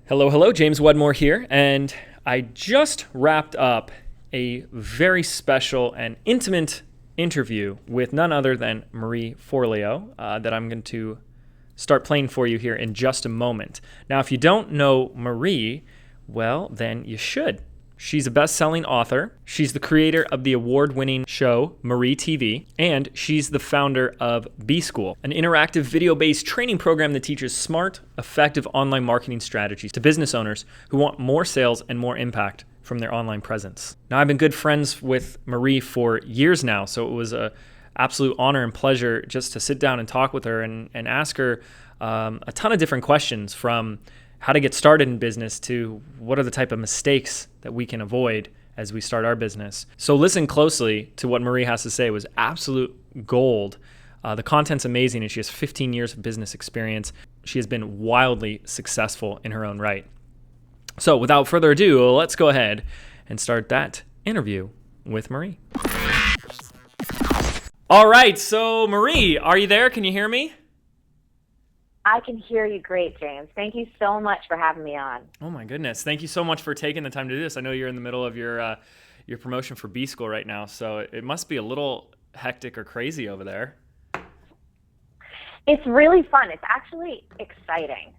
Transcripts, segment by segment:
Hello, hello, James Wedmore here, and I just wrapped up a very special and intimate interview with none other than Marie Forleo that I'm going to start playing for you here in just a moment. Now, if you don't know Marie, well, then you should. She's a best-selling author. She's the creator of the award-winning show Marie TV, and she's the founder of B School, an interactive video-based training program that teaches smart, effective online marketing strategies to business owners who want more sales and more impact from their online presence. Now, I've been good friends with Marie for years now, so it was a absolute honor and pleasure just to sit down and talk with her and ask her a ton of different questions, from how to get started in business to what are the type of mistakes that we can avoid as we start our business. So listen closely to what Marie has to say. It was absolute gold. The content's amazing, and she has 15 years of business experience. She has been wildly successful in her own right. So without further ado, let's go ahead and start that interview with Marie. All right, so Marie, are you there? Can you hear me? I can hear you great, James. Thank you so much for having me on. Oh my goodness. Thank you so much for taking the time to do this. I know you're in the middle of your promotion for B School right now, so it must be a little hectic or crazy over there. It's really fun. It's actually exciting.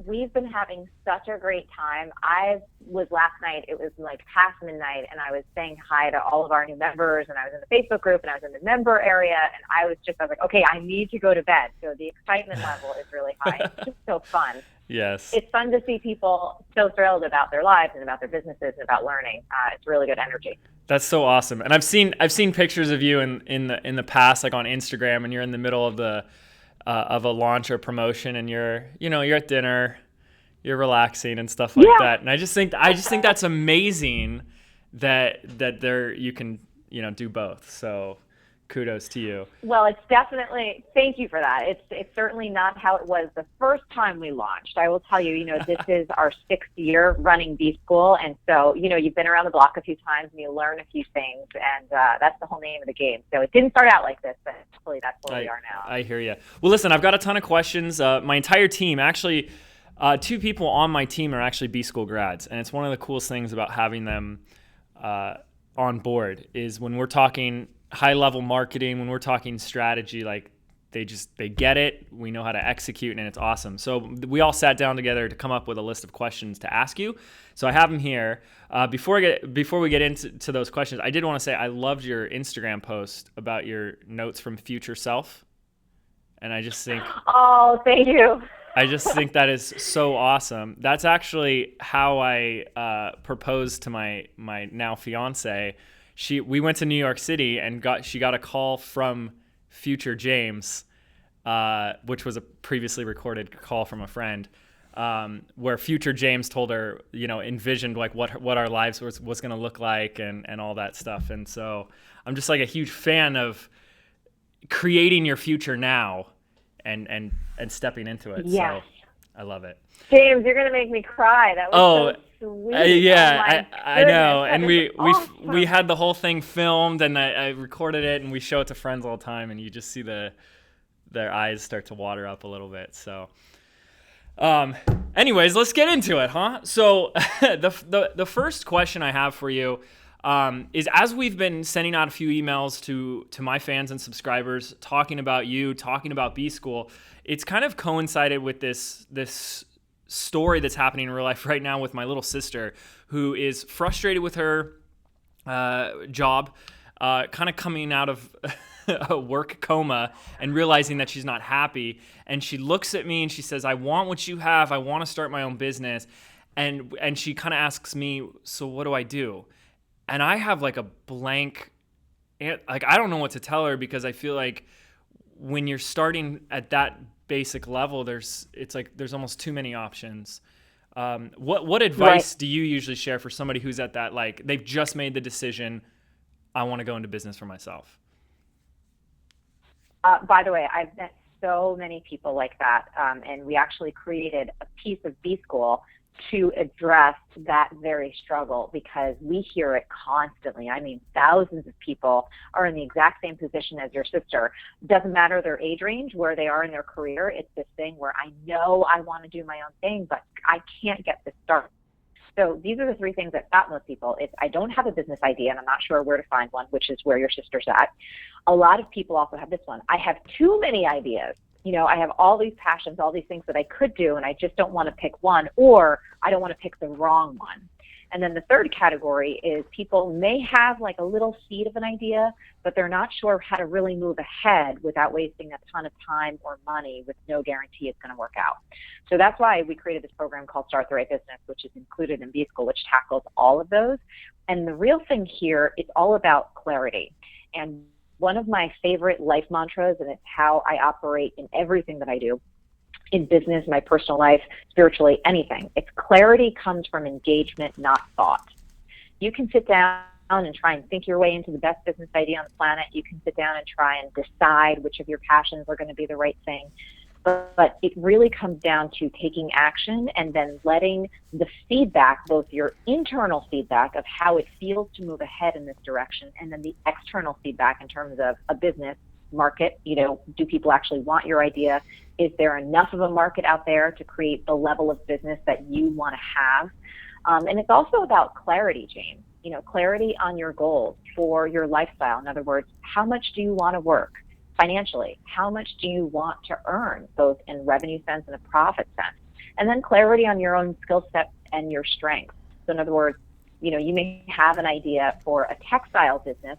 We've been having such a great time. Last night, it was like past midnight, and I was saying hi to all of our new members, and I was in the Facebook group, and I was in the member area, and I was like, okay, I need to go to bed. So the excitement level is really high. It's just so fun. Yes. It's fun to see people so thrilled about their lives and about their businesses and about learning. It's really good energy. That's so awesome. And I've seen pictures of you in the past, like on Instagram, and you're in the middle of a launch or promotion, and you're at dinner, you're relaxing and stuff like that. And I just think that's amazing that you can do both. So kudos to you. Well, it's definitely, thank you for that. It's certainly not how it was the first time we launched. I will tell you, this is our 6th year running B School. And so, you've been around the block a few times and you learn a few things, and that's the whole name of the game. So it didn't start out like this, but hopefully that's where we are now. I hear you. Well, listen, I've got a ton of questions. My entire team, actually, 2 people on my team are actually B School grads. And it's one of the coolest things about having them on board is when we're talking high-level marketing, when we're talking strategy, like they get it. We know how to execute, and it's awesome. So we all sat down together to come up with a list of questions to ask you. So I have them here. Before we get into those questions, I did want to say I loved your Instagram post about your notes from future self, and I just think, oh, thank you. I just think that is so awesome. That's actually how I proposed to my now fiance. We went to New York City and she got a call from future James, which was a previously recorded call from a friend, where future James told her, envisioned like what our lives was going to look like and all that stuff. And so I'm just like a huge fan of creating your future now and stepping into it. Yes. So I love it. James, you're going to make me cry. That was so sweet. Yeah, I know. That And awesome. we had the whole thing filmed, and I recorded it, and we show it to friends all the time, and you just see their eyes start to water up a little bit. So anyways, let's get into it, huh? So the first question I have for you is, as we've been sending out a few emails to my fans and subscribers talking about you, talking about B School, it's kind of coincided with this story that's happening in real life right now with my little sister, who is frustrated with her job, kind of coming out of a work coma and realizing that she's not happy. And she looks at me and she says, I want what you have. I want to start my own business. And she kind of asks me, so what do I do? And I have like a blank, like I don't know what to tell her, because I feel like when you're starting at that basic level, there's almost too many options. What advice do you usually share for somebody who's at that, like they've just made the decision, I want to go into business for myself? By the way, I've met so many people like that, and we actually created a piece of B School to address that very struggle, because we hear it constantly. I mean, thousands of people are in the exact same position as your sister. Doesn't matter their age range, where they are in their career. It's this thing where I know I want to do my own thing, but I can't get this started. So these are the three things that stop most people. It's, I don't have a business idea and I'm not sure where to find one, which is where your sister's at. A lot of people also have this one. I have too many ideas. You know, I have all these passions, all these things that I could do, and I just don't want to pick one, or I don't want to pick the wrong one. And then the third category is people may have like a little seed of an idea, but they're not sure how to really move ahead without wasting a ton of time or money with no guarantee it's going to work out. So that's why we created this program called Start the Right Business, which is included in B School, which tackles all of those. And the real thing here, it's all about clarity. And one of my favorite life mantras, and it's how I operate in everything that I do, in business, my personal life, spiritually, anything. It's clarity comes from engagement, not thought. You can sit down and try and think your way into the best business idea on the planet. You can sit down and try and decide which of your passions are going to be the right thing. But it really comes down to taking action and then letting the feedback, both your internal feedback of how it feels to move ahead in this direction, and then the external feedback in terms of a business market. You know, do people actually want your idea? Is there enough of a market out there to create the level of business that you want to have? And it's also about clarity, James. You know, clarity on your goals for your lifestyle. In other words, how much do you want to work financially? How much do you want to earn, both in revenue sense and a profit sense? And then clarity on your own skill set and your strengths. So in other words, you know, you may have an idea for a textile business.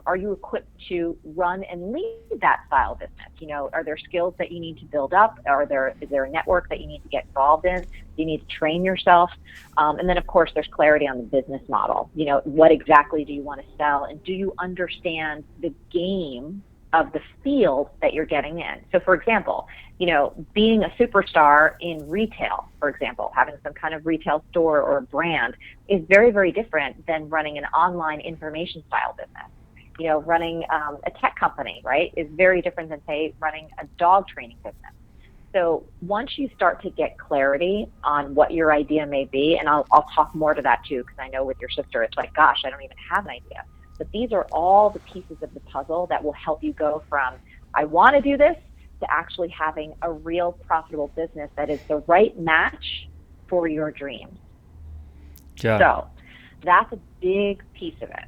Are you equipped to run and lead that style business? You know, are there skills that you need to build up? Is there a network that you need to get involved in? Do you need to train yourself? And then, of course, there's clarity on the business model. You know, what exactly do you want to sell? And do you understand the game of the field that you're getting in? So, for example, you know, being a superstar in retail, for example, having some kind of retail store or a brand is very, very different than running an online information style business. You know, running a tech company, right, is very different than, say, running a dog training business. So once you start to get clarity on what your idea may be, and I'll talk more to that too, because I know with your sister, it's like, gosh, I don't even have an idea. But these are all the pieces of the puzzle that will help you go from, I want to do this, to actually having a real profitable business that is the right match for your dreams. Yeah. So that's a big piece of it.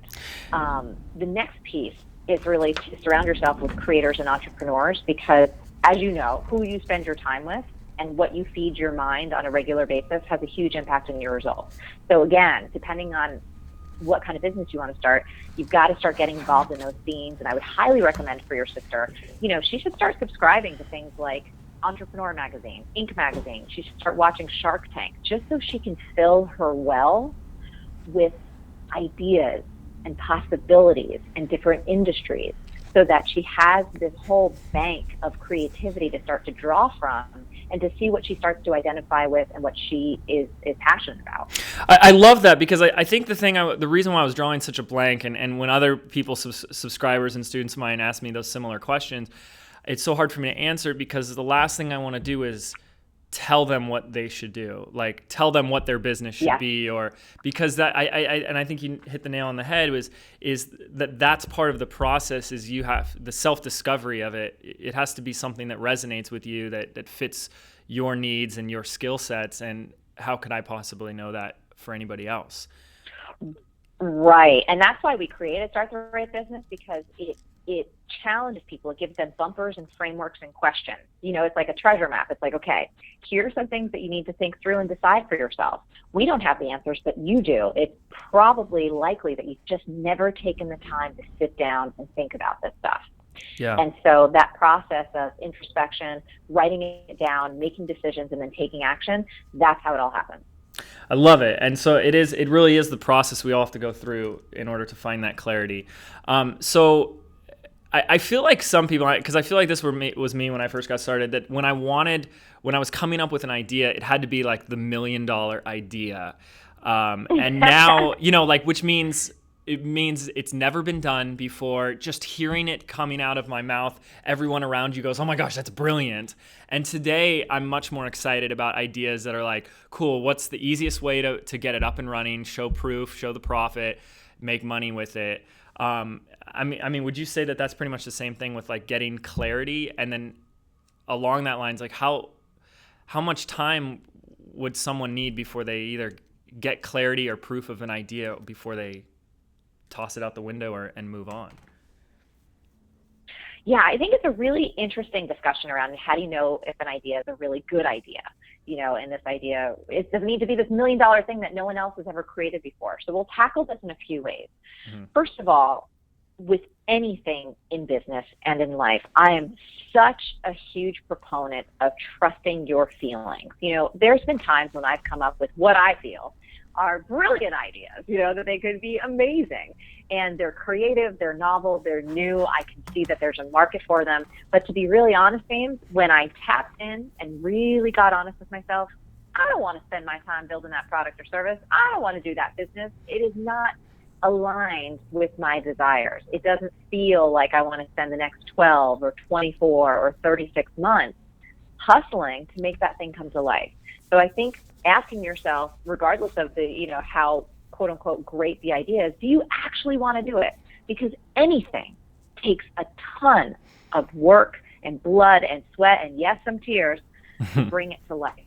The next piece is really to surround yourself with creators and entrepreneurs, because, as you know, who you spend your time with and what you feed your mind on a regular basis has a huge impact on your results. So again, depending on what kind of business you want to start, you've got to start getting involved in those scenes. And I would highly recommend for your sister, you know, she should start subscribing to things like Entrepreneur Magazine, Inc. Magazine. She should start watching Shark Tank, just so she can fill her well with ideas and possibilities in different industries, so that she has this whole bank of creativity to start to draw from and to see what she starts to identify with and what she is passionate about. I love that, because I think the reason why I was drawing such a blank, and when other people, subscribers and students of mine, ask me those similar questions, it's so hard for me to answer, because the last thing I want to do is tell them what they should do, like tell them what their business should be, or because that I think you hit the nail on the head, is that's part of the process. Is you have the self-discovery of it. It has to be something that resonates with you, that fits your needs and your skill sets. And how could I possibly know that for anybody else? Right. And that's why we created Start the Right Business, because it challenges people. It gives them bumpers and frameworks and questions. You know, it's like a treasure map. It's like, okay, here are some things that you need to think through and decide for yourself. We don't have the answers, but you do. It's probably likely that you've just never taken the time to sit down and think about this stuff. Yeah. And so that process of introspection, writing it down, making decisions, and then taking action, that's how it all happens. I love it. And so it really is the process we all have to go through in order to find that clarity. So I feel like some people, because I feel like this was me when I first got started, that when I was coming up with an idea, it had to be like the $1 million idea. And now, you know, like, which means it means it's never been done before. Just hearing it coming out of my mouth, everyone around you goes, oh my gosh, that's brilliant. And today I'm much more excited about ideas that are like, cool, what's the easiest way to get it up and running, show proof, show the profit, make money with it. I mean, would you say that that's pretty much the same thing with like getting clarity? And then along that lines, like how much time would someone need before they either get clarity or proof of an idea before they toss it out the window and move on? Yeah, I think it's a really interesting discussion around how do you know if an idea is a really good idea, and this idea, it doesn't need to be this $1 million thing that no one else has ever created before. So we'll tackle this in a few ways. Mm-hmm. First of all, with anything in business and in life, I am such a huge proponent of trusting your feelings. There's been times when I've come up with what I feel are brilliant ideas, that they could be amazing. And they're creative, they're novel, they're new. I can see that there's a market for them. But to be really honest, James, when I tapped in and really got honest with myself, I don't want to spend my time building that product or service. I don't want to do that business. It is not aligned with my desires. It doesn't feel like I want to spend the next 12 or 24 or 36 months hustling to make that thing come to life. So I think asking yourself, regardless of the, how quote unquote great the idea is, do you actually want to do it? Because anything takes a ton of work and blood and sweat and yes, some tears to bring it to life.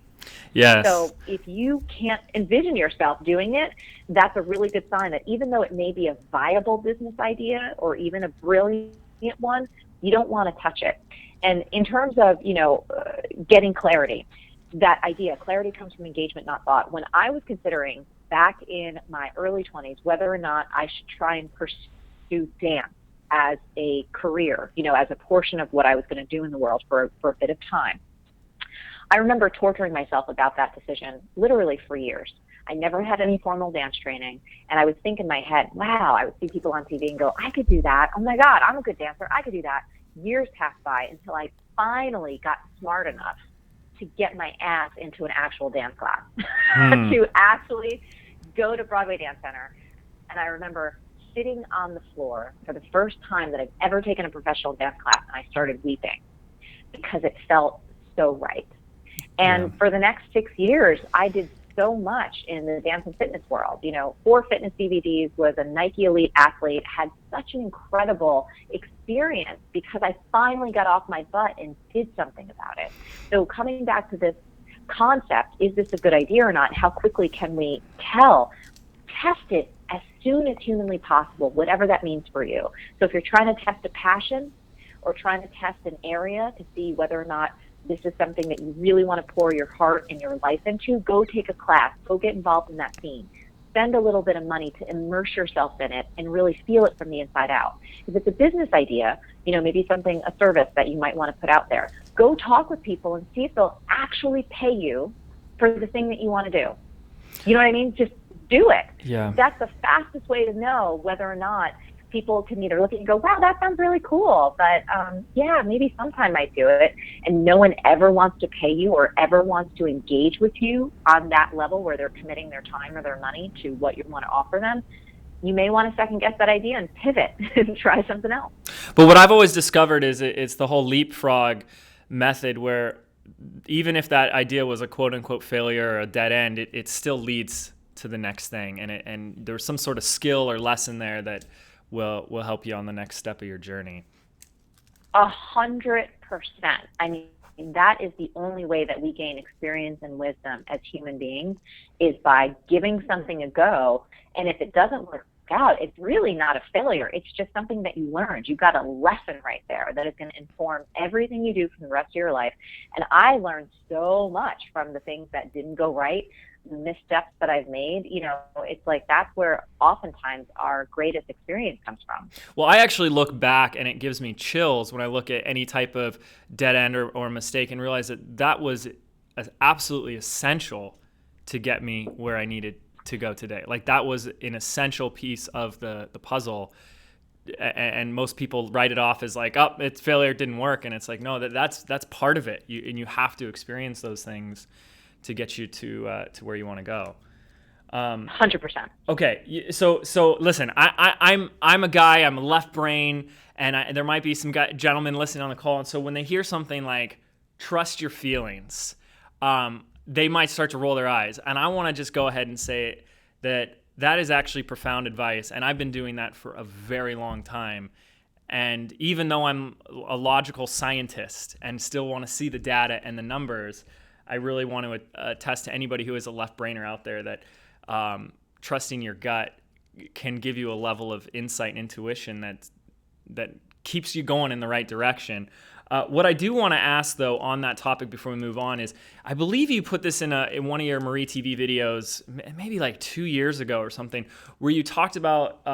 Yes. So if you can't envision yourself doing it, that's a really good sign that even though it may be a viable business idea or even a brilliant one, you don't want to touch it. And in terms of, getting clarity, that idea, clarity comes from engagement, not thought. When I was considering back in my early 20s whether or not I should try and pursue dance as a career, as a portion of what I was going to do in the world for a bit of time, I remember torturing myself about that decision literally for years. I never had any formal dance training, and I would think in my head, wow, I would see people on TV and go, I could do that. Oh my God, I'm a good dancer. I could do that. Years passed by until I finally got smart enough to get my ass into an actual dance class, to actually go to Broadway Dance Center. And I remember sitting on the floor for the first time that I've ever taken a professional dance class, and I started weeping because it felt so right. And for the next 6 years, I did so much in the dance and fitness world. 4 fitness DVDs, was a Nike Elite athlete, had such an incredible experience because I finally got off my butt and did something about it. So coming back to this concept, is this a good idea or not? How quickly can we tell? Test it as soon as humanly possible, whatever that means for you. So if you're trying to test a passion or trying to test an area to see whether or not this is something that you really want to pour your heart and your life into, go take a class, go get involved in that scene. Spend a little bit of money to immerse yourself in it and really feel it from the inside out. If it's a business idea, maybe something, a service that you might want to put out there, go talk with people and see if they'll actually pay you for the thing that you want to do. You know what I mean? Just do it. Yeah. That's the fastest way to know whether or not people can either look at you and go, wow, that sounds really cool, but yeah, maybe sometime might do it. And no one ever wants to pay you or ever wants to engage with you on that level where they're committing their time or their money to what you want to offer them. You may want to second guess that idea and pivot and try something else. But what I've always discovered is it's the whole leapfrog method where even if that idea was a quote unquote failure or a dead end, it still leads to the next thing. And there's some sort of skill or lesson there that will help you on the next step of your journey. 100%. I mean, that is the only way that we gain experience and wisdom as human beings, is by giving something a go. And if it doesn't work out, it's really not a failure. It's just something that you learned. You got a lesson right there that is going to inform everything you do for the rest of your life. And I learned so much from the things that didn't go right, the missteps that I've made. It's like that's where oftentimes our greatest experience comes from. Well, I actually look back and it gives me chills when I look at any type of dead end or mistake and realize that was absolutely essential to get me where I needed to go today. Like that was an essential piece of the puzzle. And most people write it off as like, oh, it's failure, it didn't work. And it's like, no, that's part of it. You have to experience those things to get you to where you want to go. 100%. Okay, so listen, I'm a guy, I'm a left brain, and there might be some gentlemen listening on the call, and so when they hear something like trust your feelings, they might start to roll their eyes, and I want to just go ahead and say that is actually profound advice, and I've been doing that for a very long time. And even though I'm a logical scientist and still want to see the data and the numbers, I really want to attest to anybody who is a left brainer out there that trusting your gut can give you a level of insight and intuition that keeps you going in the right direction. What I do want to ask, though, on that topic before we move on is, I believe you put this in one of your Marie TV videos, maybe like 2 years ago or something, where you talked about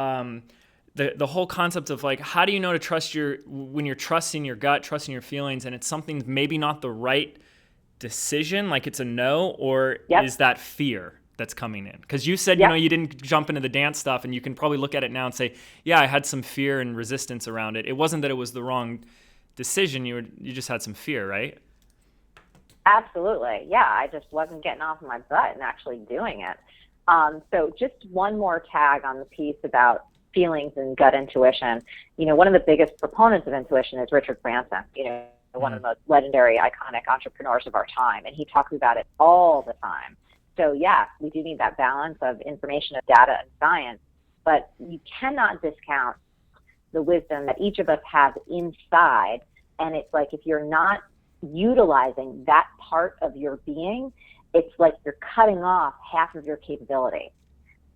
the whole concept of like, how do you know to trust when you're trusting your gut, trusting your feelings, and it's something maybe not the right decision, like it's a no, or is that fear that's coming in? Because you said, you didn't jump into the dance stuff, and you can probably look at it now and say, yeah, I had some fear and resistance around it. It wasn't that it was the wrong decision. You just had some fear, right? Absolutely. Yeah. I just wasn't getting off my butt and actually doing it. So just one more tag on the piece about feelings and gut intuition. One of the biggest proponents of intuition is Richard Branson, one of the most legendary, iconic entrepreneurs of our time. And he talks about it all the time. So yeah, we do need that balance of information, of data, and science, but you cannot discount the wisdom that each of us has inside. And it's like, if you're not utilizing that part of your being, it's like you're cutting off half of your capability.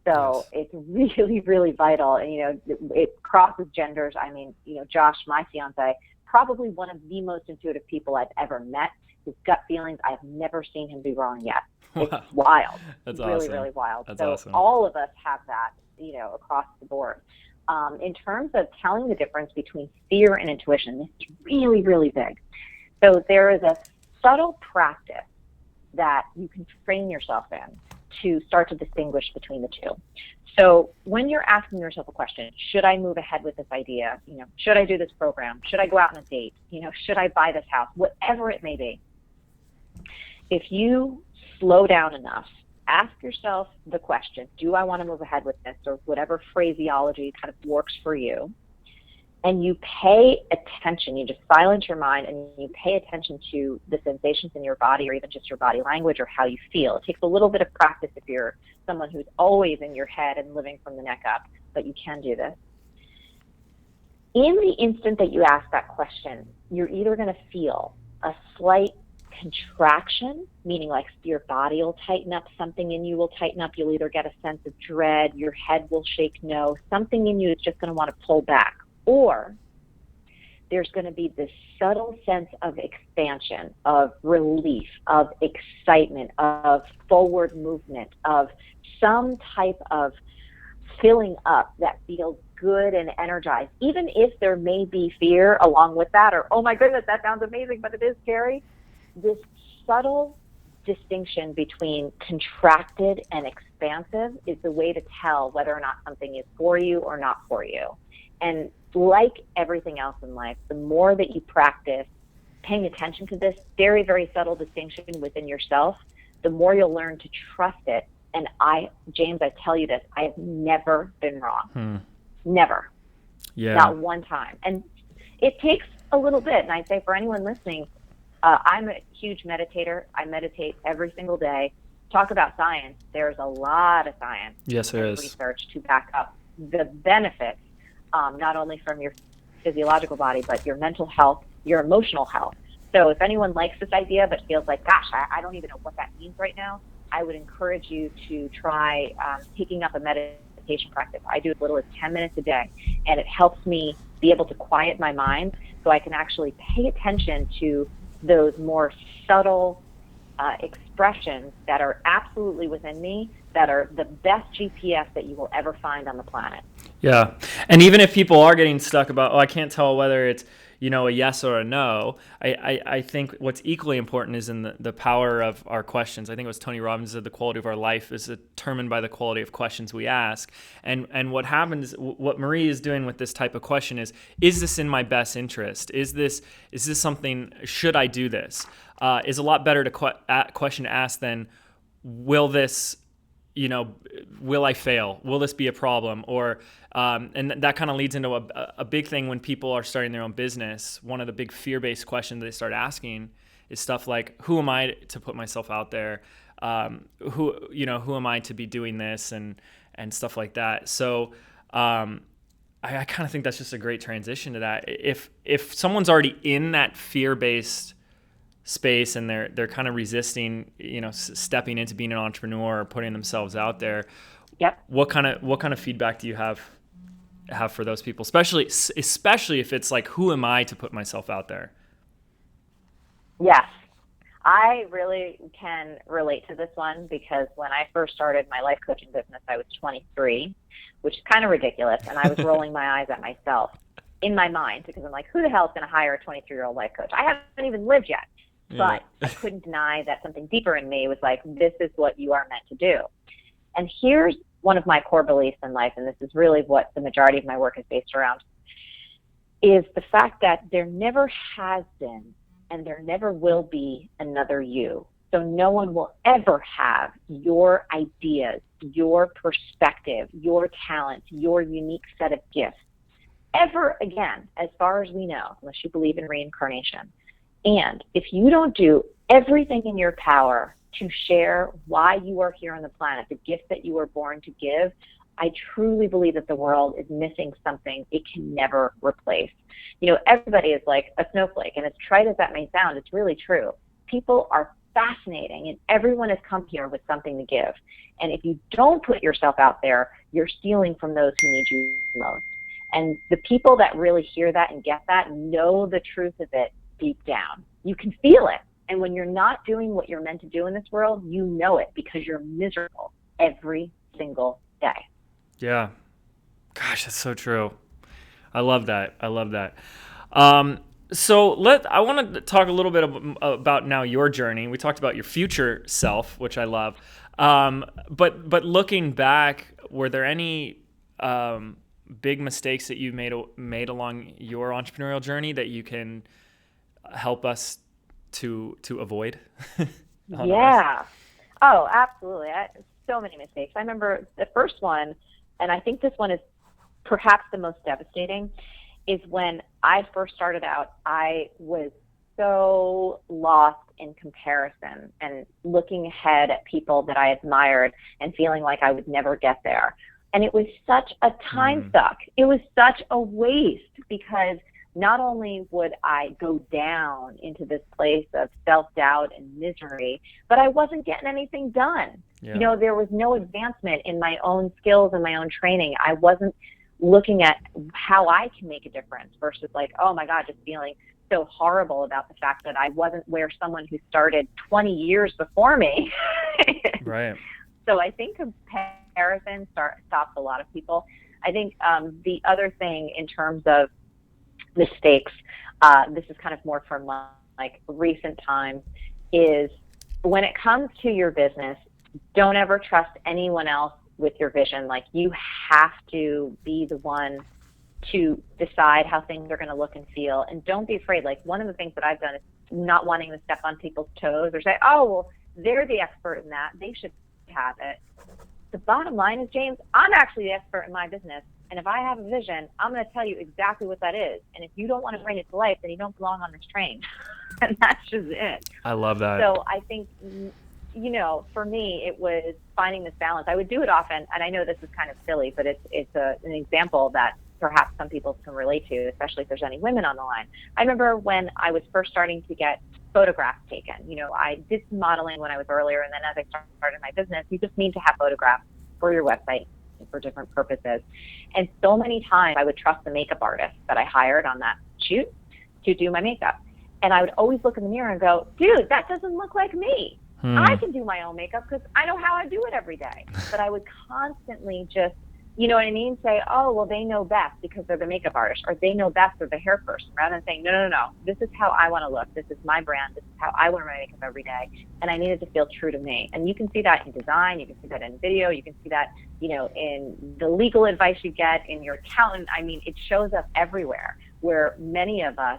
So it's really, really vital. And, it crosses genders. I mean, Josh, my fiance, probably one of the most intuitive people I've ever met. His gut feelings, I've never seen him be wrong yet. It's wild. That's really, awesome. really wild. That's so awesome. all of us have that, across the board. In terms of telling the difference between fear and intuition, this is really, really big. So there is a subtle practice that you can train yourself in to start to distinguish between the two. So when you're asking yourself a question, should I move ahead with this idea? Should I do this program? Should I go out on a date? Should I buy this house? Whatever it may be. If you slow down enough, ask yourself the question, do I want to move ahead with this, or whatever phraseology kind of works for you, and you pay attention, you just silence your mind and you pay attention to the sensations in your body, or even just your body language or how you feel. It takes a little bit of practice if you're someone who's always in your head and living from the neck up, but you can do this. In the instant that you ask that question, you're either going to feel a slight contraction, meaning like your body will tighten up, something in you will tighten up, you'll either get a sense of dread, your head will shake no, something in you is just going to want to pull back. Or there's going to be this subtle sense of expansion, of relief, of excitement, of forward movement, of some type of filling up that feels good and energized, even if there may be fear along with that, or, oh my goodness, that sounds amazing, but it is scary. This subtle distinction between contracted and expansive is the way to tell whether or not something is for you or not for you. And like everything else in life, the more that you practice paying attention to this very, very subtle distinction within yourself, the more you'll learn to trust it. And James, I tell you this, I have never been wrong. Never. Yeah. Not one time. And it takes a little bit. And I'd say for anyone listening, I'm a huge meditator. I meditate every single day. Talk about science. There's a lot of science. Yes, there is. Research to back up the benefits, not only from your physiological body, but your mental health, your emotional health. So if anyone likes this idea but feels like, gosh, I don't even know what that means right now, I would encourage you to try picking up a meditation practice. I do as little as 10 minutes a day, and it helps me be able to quiet my mind so I can actually pay attention to those more subtle expressions that are absolutely within me, that are the best GPS that you will ever find on the planet. Yeah. And even if people are getting stuck about, I can't tell whether it's, a yes or a no, I think what's equally important is in the power of our questions. I think it was Tony Robbins said the quality of our life is determined by the quality of questions we ask. And what happens, what Marie is doing with this type of question is this in my best interest? Is this something, should I do this? Is a lot better question to ask than, will this will I fail? Will this be a problem? Or, and that kind of leads into a big thing when people are starting their own business. One of the big fear-based questions they start asking is stuff like, who am I to put myself out there? Who am I to be doing this and stuff like that. So, I kind of think that's just a great transition to that. If someone's already in that fear-based space and they're kind of resisting, stepping into being an entrepreneur or putting themselves out there, Yep. What kind of feedback do you have for those people, especially if it's like, who am I to put myself out there? Yes. I really can relate to this one because when I first started my life coaching business, I was 23, which is kind of ridiculous. And I was rolling my eyes at myself in my mind because I'm like, who the hell is going to hire a 23-year-old life coach? I haven't even lived yet. Yeah. But I couldn't deny that something deeper in me was like, this is what you are meant to do. And here's one of my core beliefs in life, and this is really what the majority of my work is based around, is the fact that there never has been and there never will be another you. So no one will ever have your ideas, your perspective, your talent, your unique set of gifts ever again, as far as we know, unless you believe in reincarnation. And if you don't do everything in your power to share why you are here on the planet, the gift that you were born to give, I truly believe that the world is missing something it can never replace. Everybody is like a snowflake, and as trite as that may sound, it's really true. People are fascinating, and everyone has come here with something to give. And if you don't put yourself out there, you're stealing from those who need you most. And the people that really hear that and get that know the truth of it deep down. You can feel it. And when you're not doing what you're meant to do in this world, you know it because you're miserable every single day. Yeah. Gosh, that's so true. I love that. So I want to talk a little bit about now your journey. We talked about your future self, which I love. But looking back, were there any big mistakes that you've made along your entrepreneurial journey that you can help us to avoid? Yeah. Oh, absolutely. So many mistakes. I remember the first one, and I think this one is perhaps the most devastating, is when I first started out, I was so lost in comparison and looking ahead at people that I admired and feeling like I would never get there. And it was such a time suck. It was such a waste because not only would I go down into this place of self-doubt and misery, but I wasn't getting anything done. Yeah. There was no advancement in my own skills and my own training. I wasn't looking at how I can make a difference versus like, oh my God, just feeling so horrible about the fact that I wasn't where someone who started 20 years before me. Right. So I think comparison stops a lot of people. I think the other thing in terms of mistakes, this is kind of more from like recent times, is when it comes to your business, don't ever trust anyone else with your vision. Like, you have to be the one to decide how things are going to look and feel. And don't be afraid. Like, one of the things that I've done is not wanting to step on people's toes or say, oh, well, they're the expert in that, they should have it. The bottom line is, James, I'm actually the expert in my business. And if I have a vision, I'm going to tell you exactly what that is. And if you don't want to bring it to life, then you don't belong on this train. And that's just it. I love that. So I think, for me, it was finding this balance. I would do it often, and I know this is kind of silly, but it's an example that perhaps some people can relate to, especially if there's any women on the line. I remember when I was first starting to get photographs taken. I did some modeling when I was earlier, and then as I started my business, you just need to have photographs for your website for different purposes. And so many times I would trust the makeup artist that I hired on that shoot to do my makeup. And I would always look in the mirror and go, dude, that doesn't look like me. I can do my own makeup because I know how I do it every day. But I would constantly just, you know what I mean? Say, oh, well, they know best because they're the makeup artist, or they know best or the hair person, rather than saying, no, this is how I want to look. This is my brand. This is how I wear my makeup every day. And I needed to feel true to me. And you can see that in design. You can see that in video. You can see that, in the legal advice you get, in your accountant. I mean, it shows up everywhere, where many of us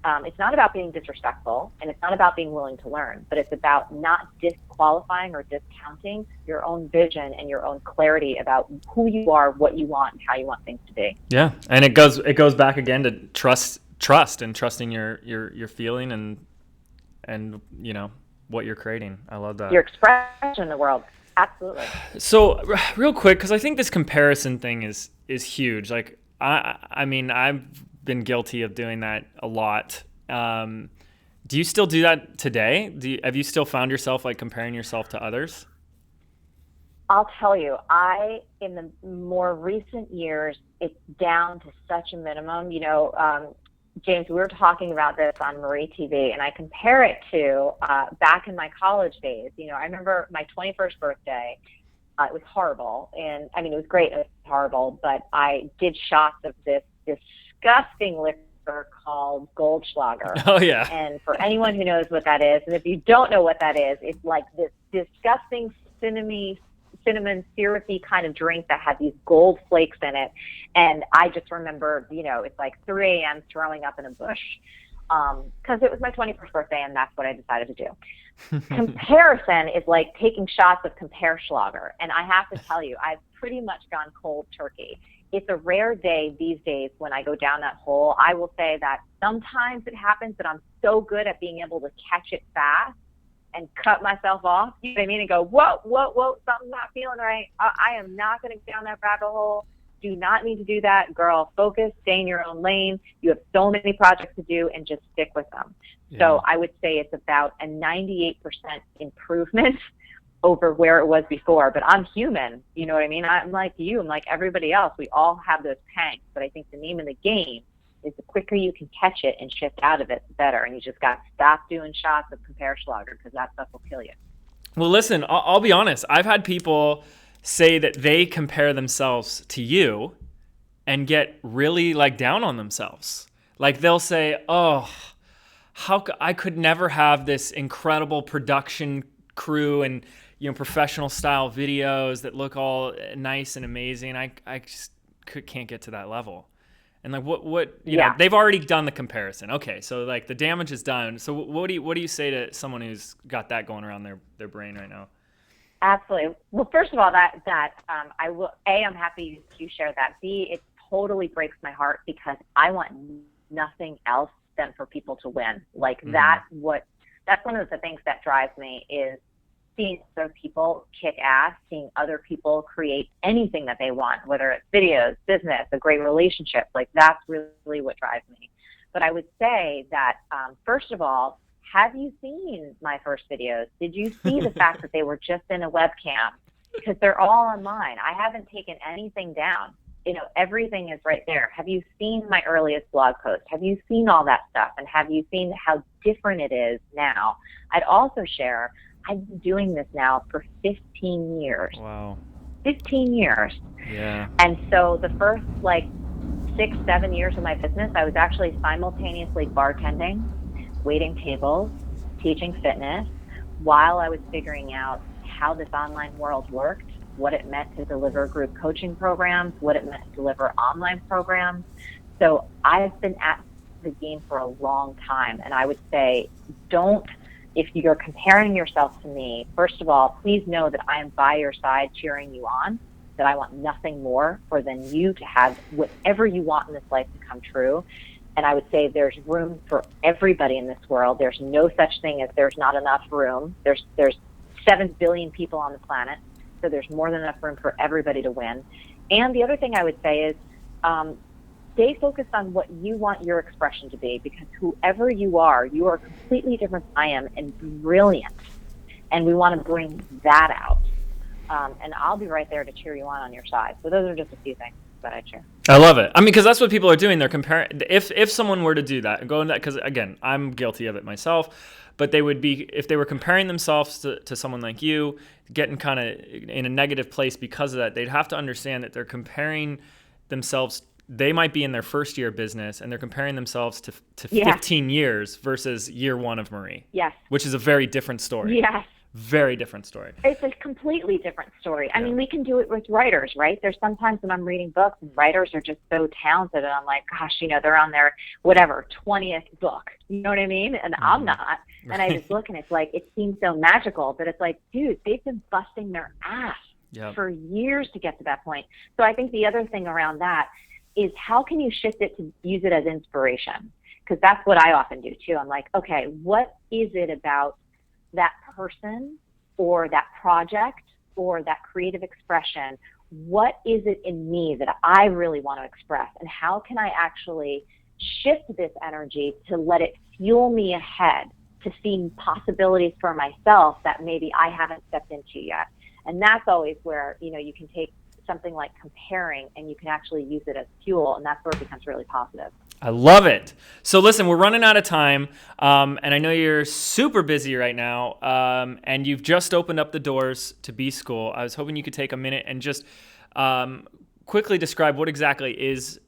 it's not about being disrespectful, and it's not about being willing to learn, but it's about not disqualifying or discounting your own vision and your own clarity about who you are, what you want, and how you want things to be. Yeah, and it goes back again to trust and trusting your feeling and what you're creating. I love that. Your expression in the world. Absolutely. So real quick, because I think this comparison thing is huge. Like I mean, I've been guilty of doing that a lot. Do you still do that today? Have you still found yourself like comparing yourself to others? I'll tell you, in the more recent years, it's down to such a minimum. James, we were talking about this on Marie TV, and I compare it to back in my college days. I remember my 21st birthday. It was horrible, and I mean, it was great. It was horrible, but I did shots of this disgusting liquor called Goldschlager. Oh yeah. And for anyone who knows what that is, and if you don't know what that is, it's like this disgusting cinnamon syrupy kind of drink that had these gold flakes in it. And I just remember, it's like 3 a.m. throwing up in a bush because it was my 21st birthday, and that's what I decided to do. Comparison is like taking shots of Compereschlager. And I have to tell you, I've pretty much gone cold turkey. It's a rare day these days when I go down that hole. I will say that sometimes it happens, but I'm so good at being able to catch it fast and cut myself off, you know what I mean, and go, whoa, something's not feeling right. I am not going to go down that rabbit hole. Do not need to do that. Girl, focus, stay in your own lane. You have so many projects to do, and just stick with them. Yeah. So I would say it's about a 98% improvement over where it was before. But I'm human, you know what I mean? I'm like you, I'm like everybody else. We all have those pangs. But I think the name of the game is the quicker you can catch it and shift out of it, the better. And you just got to stop doing shots of Compereschlager, because that stuff will kill you. Well, listen, I'll be honest. I've had people say that they compare themselves to you and get really like down on themselves. Like they'll say, oh, I could never have this incredible production crew and professional style videos that look all nice and amazing. I just can't get to that level. And like what they've already done the comparison. Okay, so like the damage is done. So what do you say to someone who's got that going around their brain right now? Absolutely. Well, first of all, I'm happy you shared that. B, it totally breaks my heart, because I want nothing else than for people to win. Like that's one of the things that drives me, is seeing other people kick ass, seeing other people create anything that they want, whether it's videos, business, a great relationship. Like that's really what drives me. But I would say that, first of all, have you seen my first videos? Did you see the fact that they were just in a webcam? Because they're all online. I haven't taken anything down. Everything is right there. Have you seen my earliest blog post? Have you seen all that stuff? And have you seen how different it is now? I'd also share, I've been doing this now for 15 years. Wow. 15 years. Yeah. And so the first 6-7 years of my business, I was actually simultaneously bartending, waiting tables, teaching fitness, while I was figuring out how this online world worked, what it meant to deliver group coaching programs, what it meant to deliver online programs. So I've been at the game for a long time. And I would say, if you're comparing yourself to me, first of all, please know that I am by your side cheering you on, that I want nothing more than you to have whatever you want in this life to come true. And I would say there's room for everybody in this world. There's no such thing as there's not enough room. There's 7 billion people on the planet, so there's more than enough room for everybody to win. And the other thing I would say is stay focused on what you want your expression to be, because whoever you are completely different than I am, and brilliant. And we want to bring that out. And I'll be right there to cheer you on your side. So those are just a few things that I share. I love it. I mean, because that's what people are doing. They're comparing. If someone were to do that and go in that, because again, I'm guilty of it myself, but they would be, if they were comparing themselves to someone like you, getting kind of in a negative place because of that, they'd have to understand that they're comparing themselves. They might be in their first year of business, and they're comparing themselves to 15 years versus year one of Marie. Yes. Which is a very different story. Yes. Very different story. It's a completely different story. I mean, we can do it with writers, right? There's sometimes when I'm reading books and writers are just so talented and I'm like, gosh, they're on their 20th book. You know what I mean? And I'm not. And I just look and it's like, it seems so magical, but it's like, dude, they've been busting their ass for years to get to that point. So I think the other thing around that is how can you shift it to use it as inspiration? Because that's what I often do too. I'm like, okay, what is it about that person or that project or that creative expression? What is it in me that I really want to express? And how can I actually shift this energy to let it fuel me ahead, to see possibilities for myself that maybe I haven't stepped into yet? And that's always where, you can take something like comparing and you can actually use it as fuel, and that's where it becomes really positive. I love it. So listen, we're running out of time, and I know you're super busy right now, and you've just opened up the doors to B School. I was hoping you could take a minute and just quickly describe what exactly is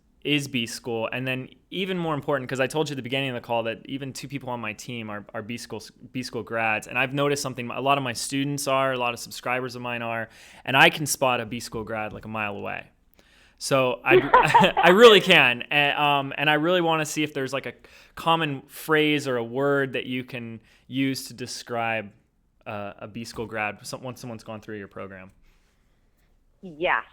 B School, and then even more important, because I told you at the beginning of the call that even 2 people on my team are B School grads, and I've noticed something. A lot of my students are, a lot of subscribers of mine are, and I can spot a B School grad like a mile away. So I really can, and I really want to see if there's like a common phrase or a word that you can use to describe a B School grad once someone's gone through your program. Yes.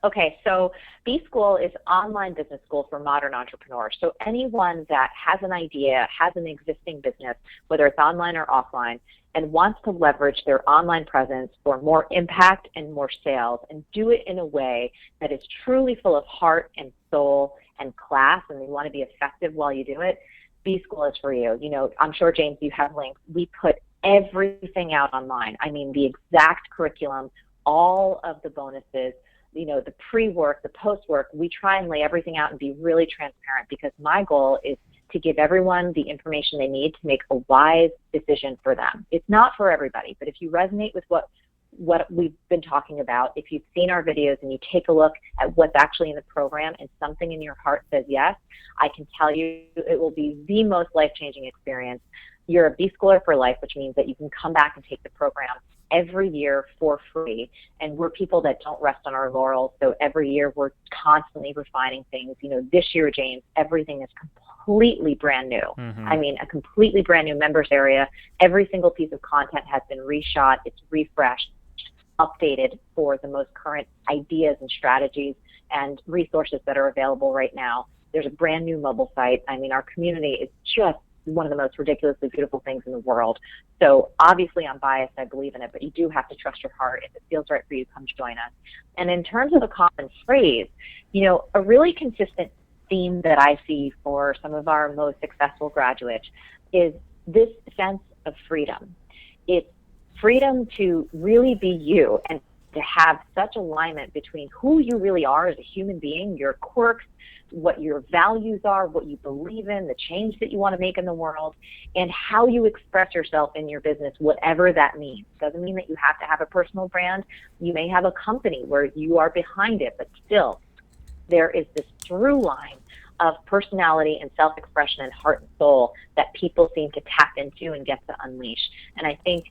Okay, so B School is online business school for modern entrepreneurs. So anyone that has an idea, has an existing business, whether it's online or offline, and wants to leverage their online presence for more impact and more sales, and do it in a way that is truly full of heart and soul and class, and they want to be effective while you do it, B School is for you. I'm sure, James, you have links. We put everything out online. I mean, the exact curriculum, all of the bonuses, the pre-work, the post-work. We try and lay everything out and be really transparent, because my goal is to give everyone the information they need to make a wise decision for them. It's not for everybody, but if you resonate with what we've been talking about, if you've seen our videos and you take a look at what's actually in the program and something in your heart says yes, I can tell you it will be the most life-changing experience. You're a B Schooler for life, which means that you can come back and take the program every year for free. And we're people that don't rest on our laurels. So every year we're constantly refining things. This year, James, everything is completely brand new. Mm-hmm. I mean, a completely brand new members area. Every single piece of content has been reshot. It's refreshed, updated for the most current ideas and strategies and resources that are available right now. There's a brand new mobile site. I mean, our community is just one of the most ridiculously beautiful things in the world. So obviously I'm biased, I believe in it, but you do have to trust your heart. If it feels right for you, come join us. And in terms of a common phrase, a really consistent theme that I see for some of our most successful graduates is this sense of freedom. It's freedom to really be you and to have such alignment between who you really are as a human being, your quirks, what your values are, what you believe in, the change that you want to make in the world, and how you express yourself in your business, whatever that means. Doesn't mean that you have to have a personal brand. You may have a company where you are behind it, but still there is this through line of personality and self-expression and heart and soul that people seem to tap into and get to unleash. And I think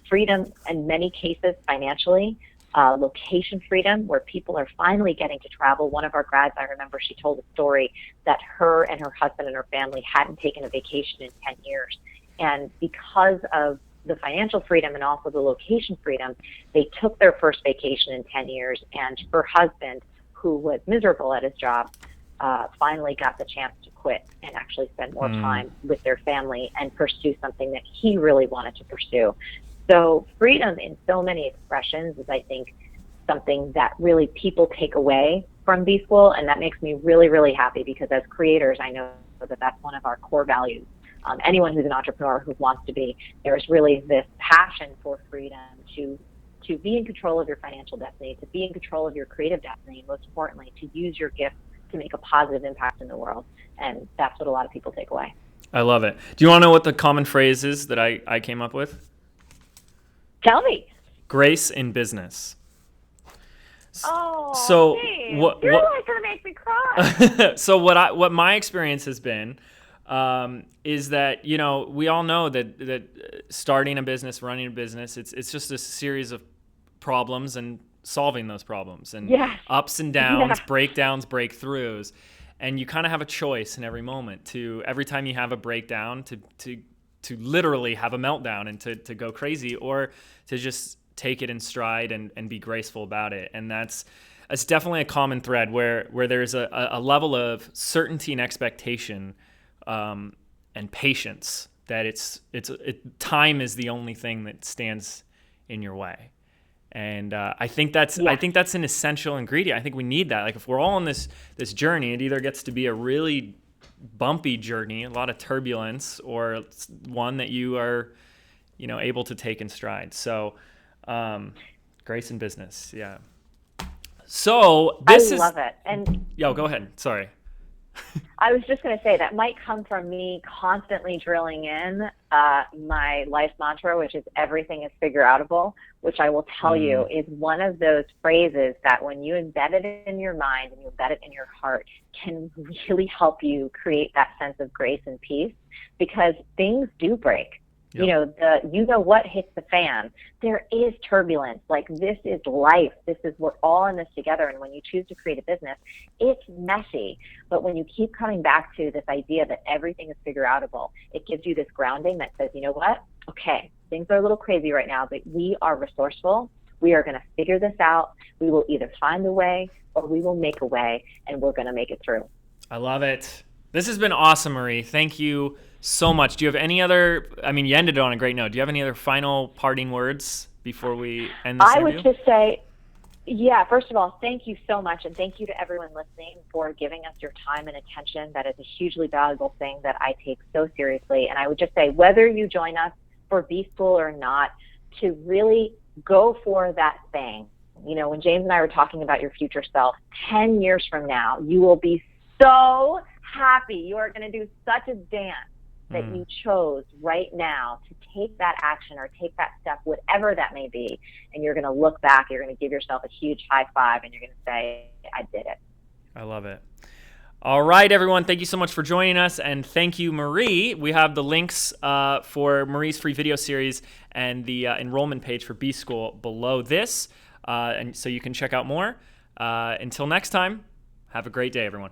freedom in many cases financially, location freedom, where people are finally getting to travel. One of our grads, I remember, she told a story that her and her husband and her family hadn't taken a vacation in 10 years. And because of the financial freedom and also the location freedom, they took their first vacation in 10 years. And her husband, who was miserable at his job, finally got the chance to quit and actually spend more time with their family and pursue something that he really wanted to pursue. So freedom in so many expressions is, I think, something that really people take away from B School, and that makes me really, really happy, because as creators, I know that that's one of our core values. Anyone who's an entrepreneur who wants to be, there's really this passion for freedom to be in control of your financial destiny, to be in control of your creative destiny, and most importantly, to use your gift to make a positive impact in the world. And that's what a lot of people take away. I love it. Do you want to know what the common phrase is that I came up with? Tell me. Grace in business. Oh, so you're like gonna make me cry. So what my experience has been, is that, you know, we all know that starting a business, running a business, it's just a series of problems and solving those problems and ups and downs, breakdowns, breakthroughs. And you kind of have a choice in every moment to, every time you have a breakdown, to literally have a meltdown and to go crazy, or to just take it in stride and be graceful about it. And that's definitely a common thread where there's a level of certainty and expectation and patience that time is the only thing that stands in your way. And I think that's an essential ingredient. I think we need that. Like, if we're all on this journey, it either gets to be a really bumpy journey, a lot of turbulence, or one that you are, you know, able to take in stride. So, grace in business, yeah. So I love it. And go ahead. Sorry. I was just going to say that might come from me constantly drilling in my life mantra, which is everything is figure outable, which I will tell you is one of those phrases that when you embed it in your mind and you embed it in your heart can really help you create that sense of grace and peace, because things do break. Yep. You know what hits the fan. There is turbulence. Like, this is life. We're all in this together. And when you choose to create a business, it's messy. But when you keep coming back to this idea that everything is figure outable, it gives you this grounding that says, you know what? Okay, things are a little crazy right now, but we are resourceful. We are going to figure this out. We will either find a way or we will make a way, and we're going to make it through. I love it. This has been awesome, Marie. Thank you so much. Do you have any other, you ended it on a great note. Do you have any other final parting words before we end this interview? I would just say, first of all, thank you so much. And thank you to everyone listening for giving us your time and attention. That is a hugely valuable thing that I take so seriously. And I would just say, whether you join us for B-School or not, to really go for that thing. You know, when James and I were talking about your future self, 10 years from now, you will be so happy. You are going to do such a dance that you chose right now to take that action or take that step, whatever that may be. And you're going to look back, you're going to give yourself a huge high five, and you're going to say, I did it. I love it. All right, everyone. Thank you so much for joining us. And thank you, Marie. We have the links for Marie's free video series and the enrollment page for B-School below this. And so you can check out more. Until next time, have a great day, everyone.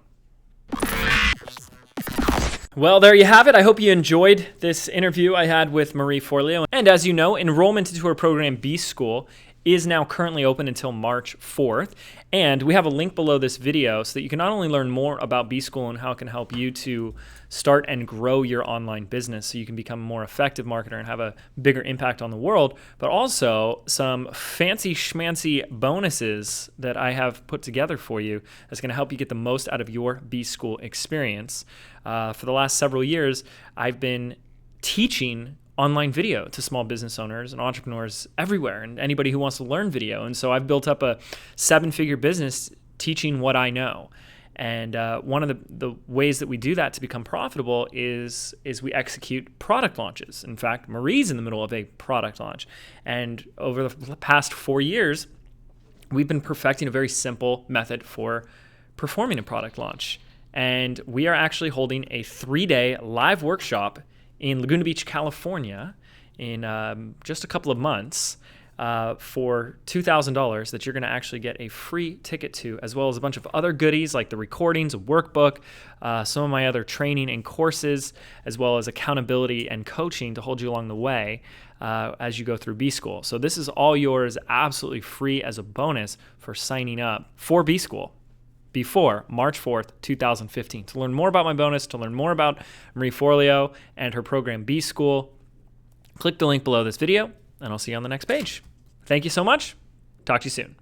Well, there you have it. I hope you enjoyed this interview I had with Marie Forleo. And as you know, enrollment into her program B-School is now currently open until March 4th. And we have a link below this video so that you can not only learn more about B-School and how it can help you to start and grow your online business so you can become a more effective marketer and have a bigger impact on the world, but also some fancy schmancy bonuses that I have put together for you that's going to help you get the most out of your B-School experience. For the last several years, I've been teaching online video to small business owners and entrepreneurs everywhere, and anybody who wants to learn video. And so I've built up a 7-figure business teaching what I know. And one of the ways that we do that to become profitable is we execute product launches. In fact, Marie's in the middle of a product launch. And over the past 4 years, we've been perfecting a very simple method for performing a product launch. And we are actually holding a 3-day live workshop in Laguna Beach, California, in just a couple of months for $2,000 that you're going to actually get a free ticket to, as well as a bunch of other goodies like the recordings, a workbook, some of my other training and courses, as well as accountability and coaching to hold you along the way as you go through B-School. So this is all yours, absolutely free as a bonus for signing up for B-School before March 4th, 2015. To learn more about my bonus, to learn more about Marie Forleo and her program B-School, click the link below this video, and I'll see you on the next page. Thank you so much. Talk to you soon.